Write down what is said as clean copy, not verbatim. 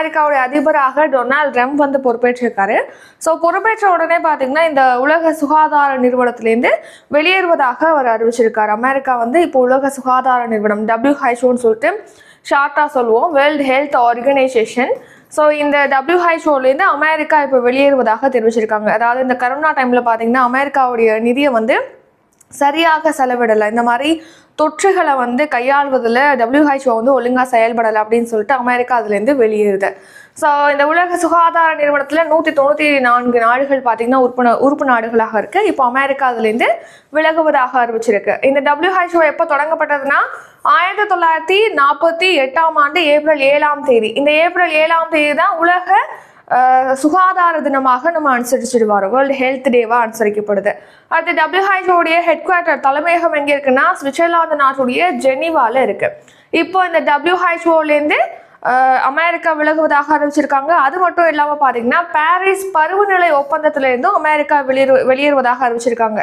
அமெரிக்காவுடைய அதிபராக Donald Trump வந்து பொறுப்பேற்றிருக்காரு. ஸோ பொறுப்பேற்ற உடனே பார்த்தீங்கன்னா இந்த உலக சுகாதார நிறுவனத்திலேருந்து வெளியேறுவதாக அவர் அறிவிச்சிருக்காரு. அமெரிக்கா வந்து இப்போ உலக சுகாதார நிறுவனம் WHO சொல்லிட்டு ஷார்ட்டாக சொல்லுவோம், வேர்ல்டு ஹெல்த் ஆர்கனைசேஷன். ஸோ இந்த WHO அமெரிக்கா இப்போ வெளியேறுவதாக தெரிவிச்சிருக்காங்க. அதாவது இந்த கரோனா டைமில் பார்த்தீங்கன்னா அமெரிக்காவுடைய நிதியை வந்து சரியாக செலவிடலை, இந்த மாதிரி தொற்றுகளை வந்து கையாள்வதில் WHO வந்து ஒழுங்காக செயல்படலை அப்படின்னு சொல்லிட்டு அமெரிக்கா அதுலேருந்து வெளியேறுது. ஸோ இந்த உலக சுகாதார நிறுவனத்தில் 194 நாடுகள் பார்த்தீங்கன்னா உறுப்பு நாடுகளாக இருக்குது. இப்போ அமெரிக்கா அதுலேருந்து விலகுவதாக அறிவிச்சிருக்கு. இந்த WHO எப்போ தொடங்கப்பட்டதுன்னா 1948 ஏப்ரல் 7 இந்த ஏப்ரல் 7 தான் உலக சுகாதார தினமாக நம்ம அனுசரிச்சுட்டு வரோம். வேர்ல்டு ஹெல்த் டேவா அனுசரிக்கப்படுது. அடுத்து WHO ஹெட் குவார்ட்டர் தலைமையகம் எங்கே இருக்குன்னா சுவிட்சர்லாந்து நாட்டுடைய ஜெனீவால இருக்கு. இப்போ இந்த WHO அமெரிக்கா விலகுவதாக அறிவிச்சிருக்காங்க. அது மட்டும் இல்லாமல் பார்த்தீங்கன்னா பாரிஸ் பருவநிலை ஒப்பந்தத்திலிருந்தும் அமெரிக்கா வெளியேறுவதாக அறிவிச்சிருக்காங்க.